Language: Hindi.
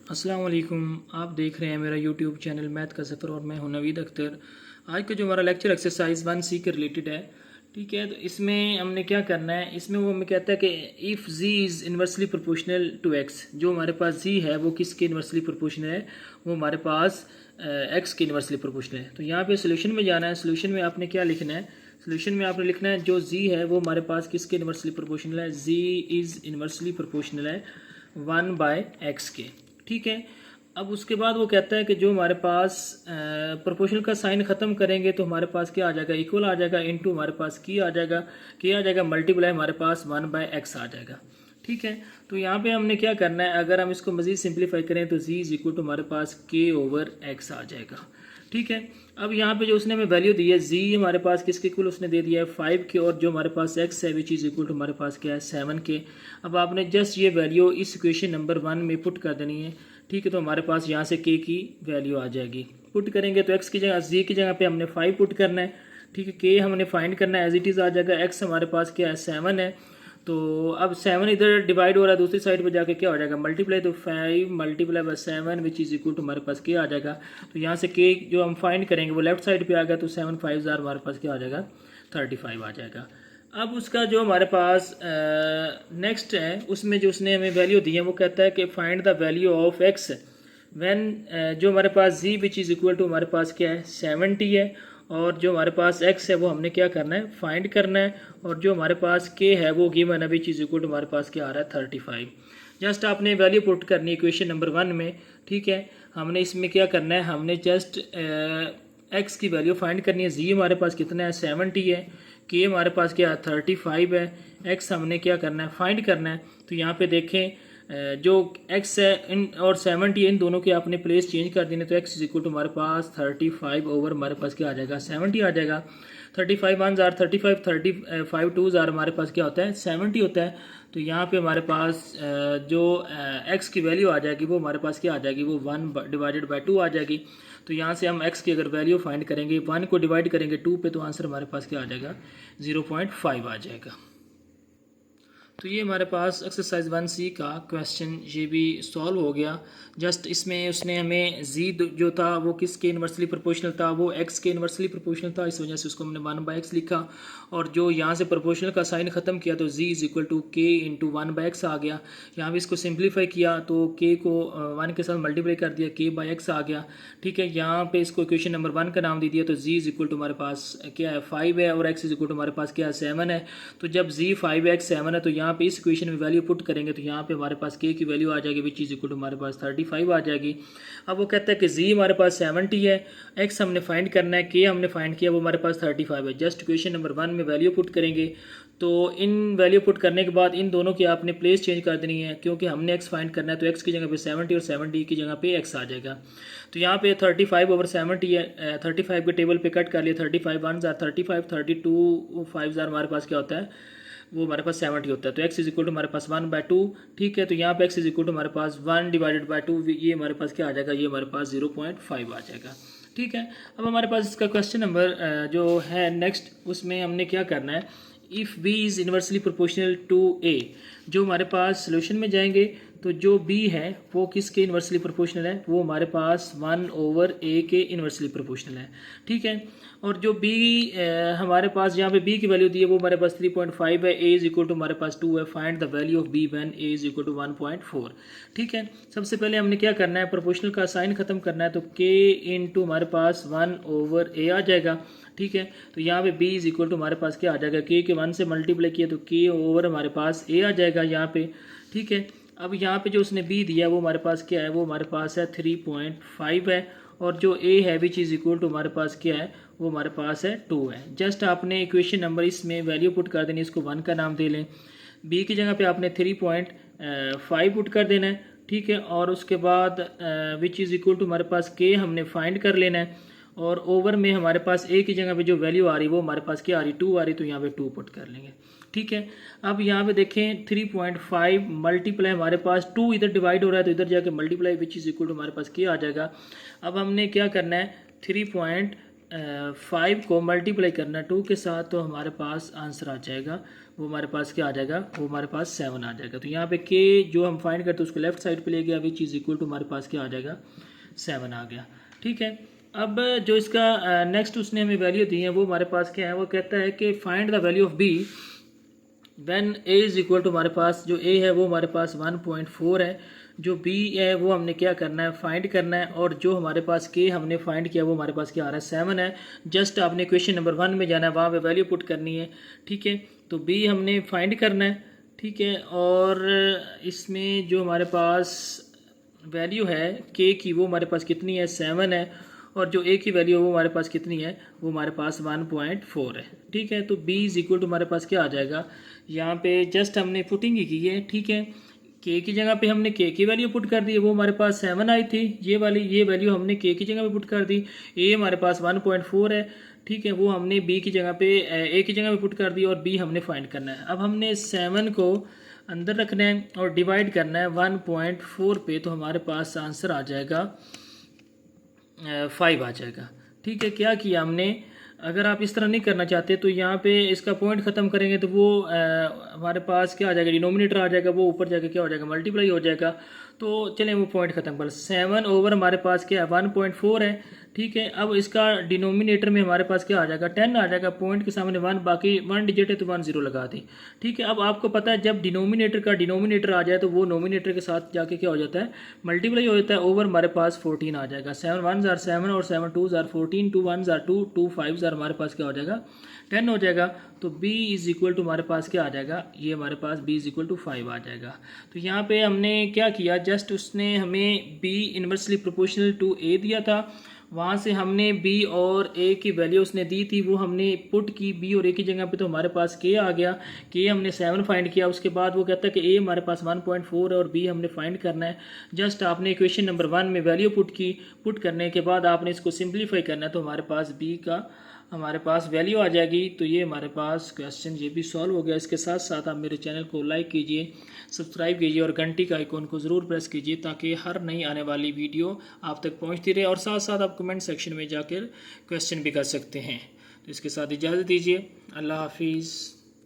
अस्सलाम वालेकुम। आप देख रहे हैं मेरा यूट्यूब चैनल मैथ का सफ़र और मैं हूं नवीद अख्तर। आज का जो हमारा लेक्चर एक्सरसाइज 1C के रिलेटेड है। ठीक है, तो इसमें हमने क्या करना है, इसमें वो हमें कहता है कि if z is inversely proportional to x। जो हमारे पास z है वो किसके इन्वर्सली प्रोपोर्शनल है, वो हमारे पास x के इन्वर्सली प्रोपोर्शनल है। तो यहाँ पे सोल्यूशन में जाना है। सोल्यूशन में आपने क्या लिखना है, सोल्यूशन में आपने लिखना है जो z है वो हमारे पास किसके इन्वर्सली प्रोपोर्शनल है, z इज़ इन्वर्सली प्रोपोर्शनल है 1/x के। ठीक है, अब उसके बाद वो कहता है कि जो हमारे पास प्रोपोर्शनल का साइन ख़त्म करेंगे तो हमारे पास क्या आ जाएगा, इक्वल आ जाएगा, इनटू हमारे पास की आ जाएगा, मल्टीप्लाई हमारे पास 1/x आ जाएगा। ठीक है, तो यहाँ पे हमने क्या करना है, अगर हम इसको मज़ीद सिंप्लीफाई करें तो z इज इक्वल टू हमारे पास k/x आ जाएगा। ठीक है, अब यहाँ पे जो उसने हमें वैल्यू दी है z हमारे पास किसके इक्वल उसने दे दिया है 5 के, और जो हमारे पास x है विच इज़ इक्वल टू हमारे पास क्या है 7 के। अब आपने जस्ट ये वैल्यू इस इक्वेशन नंबर 1 में पुट कर देनी है। ठीक है, तो हमारे पास यहाँ से k की वैल्यू आ जाएगी। पुट करेंगे तो x की जगह z की जगह पे हमने 5 पुट करना है। ठीक है, k हमने फाइंड करना है, एज इट इज़ आ जाएगा। x हमारे पास क्या है 7 है, तो अब 7 इधर डिवाइड हो रहा है, दूसरी साइड पे जाके क्या हो जाएगा मल्टीप्लाई, तो 5 multiply by 7 which is equal to हमारे पास k आ जाएगा। तो यहाँ से k जो हम फाइंड करेंगे वो लेफ्ट साइड पे आ गया, तो 7 5 हमारे पास क्या आ जाएगा 35 आ जाएगा। अब उसका जो हमारे पास नेक्स्ट है, उसमें जो उसने हमें वैल्यू दी है वो कहता है कि find the value of x when, जो हमारे पास z which is equal to हमारे पास क्या है 70 है, और जो हमारे पास x है वो हमने क्या करना है फाइंड करना है, और जो हमारे पास k है वो गिवन है विच इज़ इक्वल टू हमारे पास क्या आ रहा है 35। जस्ट आपने वैल्यू पुट करनी है इक्वेशन नंबर 1 में। ठीक है, हमने इसमें क्या करना है, हमने जस्ट x की वैल्यू फाइंड करनी है। z हमारे पास कितना है 70 है, k हमारे पास क्या है 35 है, x हमने क्या करना है फाइंड करना है। तो यहाँ पे देखें जो x है इन और 70 इन दोनों के आपने प्लेस चेंज कर देने, तो x इज इक्वल टू हमारे पास 35 ओवर हमारे पास क्या आ जाएगा 70 आ जाएगा। 35 1 जार 35, 35 2 जार हमारे पास क्या होता है 70 होता है। तो यहाँ पे हमारे पास जो x की वैल्यू आ जाएगी वो हमारे पास क्या आ जाएगी, वो 1/2 आ जाएगी। तो यहाँ से हम x की अगर वैल्यू फाइंड करेंगे, 1 को डिवाइड करेंगे 2 पे, तो आंसर हमारे पास क्या आ जाएगा 0.5 आ जाएगा। तो ये हमारे पास एक्सरसाइज 1C का क्वेश्चन ये भी सॉल्व हो गया। जस्ट इसमें उसने हमें z जो था वो किसके इन्वर्सली प्रोपोर्शनल था, वो x के इन्वर्सली प्रोपोर्शनल था, इस वजह से उसको हमने 1/x लिखा। और जो यहाँ से प्रोपोर्शनल का साइन ख़त्म किया तो z is equal to k into 1/x आ गया। यहाँ भी इसको सिंप्लीफाई किया तो k को 1 के साथ मल्टीप्लाई कर दिया, k/x आ गया। ठीक है, यहाँ पे इसको इक्वेशन नंबर 1 का नाम दे दिया, तो z इज इक्वल टू हमारे पास क्या है 5 है, और x इज इक्वल टू हमारे पास क्या है 7 है। तो जब z 5x 7 है तो यहाँ पे इस इक्वेशन में वैल्यू पुट करेंगे तो यहाँ पे हमारे पास k की वैल्यू आ जाएगी विच इज इक्वल टू हमारे पास 35 आ जाएगी। अब वो कहता है कि z हमारे पास 70 है, x हमने फाइंड करना है, k हमने फाइंड किया वो हमारे पास 35 है। जस्ट इक्वेशन नंबर 1 में वैल्यू पुट करेंगे, तो इन वैल्यू पुट करने के बाद इन दोनों की आपने प्लेस चेंज कर देनी है, क्योंकि हमने x फाइंड करना है, तो x की जगह पे 70 और 70 की जगह पे x आ जाएगा। तो यहाँ पे 35 ओवर 70 है, 35 के टेबल पे कट कर लिया, 35 1 जार 35, 32 5 जार हमारे पास क्या होता है, वो हमारे पास 70 होता है। तो x इज इक्वल टू हमारे पास 1/2। ठीक है, तो यहाँ पे x इज इक्वल टू हमारे पास 1/2, ये हमारे पास क्या आ जाएगा, ये हमारे पास 0.5 आ जाएगा। ठीक है, अब हमारे पास इसका क्वेश्चन नंबर जो है नेक्स्ट, उसमें हमने क्या करना है, if b is inversely proportional to a। जो हमारे पास सोल्यूशन में जाएंगे तो जो b है वो किसके इन्वर्सली प्रोपोर्शनल है, वो हमारे पास 1/a के इन्वर्सली प्रोपोर्शनल है। ठीक है, और जो b हमारे पास यहाँ पे b की वैल्यू दी है वो हमारे पास 3.5 है, a इज इक्वल टू हमारे पास 2 है। Find the value of b when a is equal to 1.4। ठीक है, सबसे पहले हमने क्या करना है, प्रोपोर्शनल का साइन खत्म करना है, तो k इंटू हमारे पास 1/a आ जाएगा। ठीक है, तो यहाँ पे b इज इक्वल टू हमारे पास क्या आ जाएगा, k के 1 से मल्टीप्लाई किया तो k ओवर हमारे पास a आ जाएगा यहाँ पे। ठीक है, अब यहाँ पे जो उसने b दिया वो हमारे पास क्या है, वो हमारे पास है 3.5 है, और जो a है विच इज़ इक्वल टू हमारे पास क्या है, वो हमारे पास है 2 है। जस्ट आपने इक्वेशन नंबर इसमें वैल्यू पुट कर देनी, इसको 1 का नाम दे लें, b की जगह पे आपने 3.5 पुट कर देना है। ठीक है, और उसके बाद विच इज़ इक्वल टू हमारे पास k हमने फाइंड कर लेना है, और ओवर में हमारे पास a की जगह पे जो वैल्यू आ रही है वो हमारे पास क्या आ रही 2 आ रही, तो यहाँ पे 2 पुट कर लेंगे। ठीक है, अब यहाँ पे देखें 3.5 मल्टीप्लाई हमारे पास 2 इधर डिवाइड हो रहा है तो इधर जाके multiply which is equal to हमारे पास क्या आ जाएगा। अब हमने क्या करना है, 5 को मल्टीप्लाई करना है 2 के साथ, तो हमारे पास आंसर आ जाएगा, वो हमारे पास क्या आ जाएगा, वो हमारे पास 7 आ जाएगा। तो यहाँ पे के जो हम फाइंड करते हैं उसको लेफ्ट साइड पे ले गया, विच इज़ इक्वल टू हमारे पास क्या आ जाएगा, 7 आ गया। ठीक है, अब जो इसका नेक्स्ट उसने हमें वैल्यू दी है वो हमारे पास क्या है, वो कहता है कि find the value of B when A is equal to, हमारे पास जो ए है वो हमारे पास 1.4 है, जो बी है वो हमने क्या करना है, फाइंड करना है, और जो हमारे पास के हमने फाइंड किया वो हमारे पास क्या आ रहा है, 7 है। जस्ट आपने क्वेश्चन नंबर 1 में जाना है, वहाँ पे वैल्यू पुट करनी है। ठीक है, तो बी हमने फाइंड करना है। ठीक है, और इसमें जो हमारे पास वैल्यू है के की वो हमारे पास कितनी है, 7 है, और जो ए की वैल्यू है वो हमारे पास कितनी है, वो हमारे पास 1.4 है। ठीक है, तो बी इज इक्वल टू हमारे पास क्या आ जाएगा, यहाँ पे जस्ट हमने पुटिंग ही की है। ठीक है, के की जगह पे हमने के की वैल्यू पुट कर दी है, वो हमारे पास 7 आई थी, ये वाली ये वैल्यू हमने के की जगह पे पुट कर दी। ए हमारे पास 1.4 है। ठीक है, वो हमने बी की जगह पे ए की जगह पे पुट कर दी, और बी हमने फाइंड करना है। अब हमने 7 को अंदर रखना है और डिवाइड करना है 1.4 पे, तो हमारे पास आंसर आ जाएगा 5 आ जाएगा। ठीक है, क्या किया हमने, अगर आप इस तरह नहीं करना चाहते तो यहाँ पे इसका पॉइंट ख़त्म करेंगे तो वो हमारे पास क्या आ जाएगा, डिनोमिनेटर आ जाएगा, वो ऊपर जाके क्या हो जाएगा, मल्टीप्लाई हो जाएगा। तो चलें वो पॉइंट ख़त्म कर, 7 ओवर हमारे पास क्या है, 1.4 है। ठीक है, अब इसका डिनोमिनेटर में हमारे पास क्या आ जाएगा, 10 आ जाएगा, पॉइंट के सामने 1, बाकी 1 डिजिट है तो 1 0 लगा दी। ठीक है, अब आपको पता है जब डिनोमिनेटर का डिनोमिनेटर आ जाए तो वो नोमिनेटर के साथ जाके क्या हो जाता है, मल्टीप्लाई हो जाता है, ओवर हमारे पास 14 आ जाएगा। 7 1 जार 7 और 7 2 जार 14, 2 1 जार 2, 2 5 जार हमारे पास क्या हो जाएगा, 10 हो जाएगा। तो b इज इक्वल टू हमारे पास क्या आ जाएगा, ये हमारे पास b इज इक्वल टू 5 आ जाएगा। तो यहाँ पे हमने क्या किया, जस्ट उसने हमें b inversely proportional to a दिया था, वहाँ से हमने b और a की वैल्यू उसने दी थी, वो हमने पुट की b और a की जगह पे, तो हमारे पास k आ गया। k हमने 7 फाइंड किया, उसके बाद वो कहता है कि a हमारे पास 1.4 है और b हमने फाइंड करना है। जस्ट आपने इक्वेशन नंबर 1 में वैल्यू पुट की, पुट करने के बाद आपने इसको सिंप्लीफाई करना है, तो हमारे पास b का हमारे पास वैल्यू आ जाएगी। तो ये हमारे पास क्वेश्चन ये भी सॉल्व हो गया। इसके साथ साथ आप मेरे चैनल को लाइक कीजिए, सब्सक्राइब कीजिए और घंटी का आइकॉन को ज़रूर प्रेस कीजिए ताकि हर नई आने वाली वीडियो आप तक पहुंचती रहे, और साथ साथ आप कमेंट सेक्शन में जाकर क्वेश्चन भी कर सकते हैं। तो इसके साथ इजाज़त दीजिए, अल्लाह हाफिज़।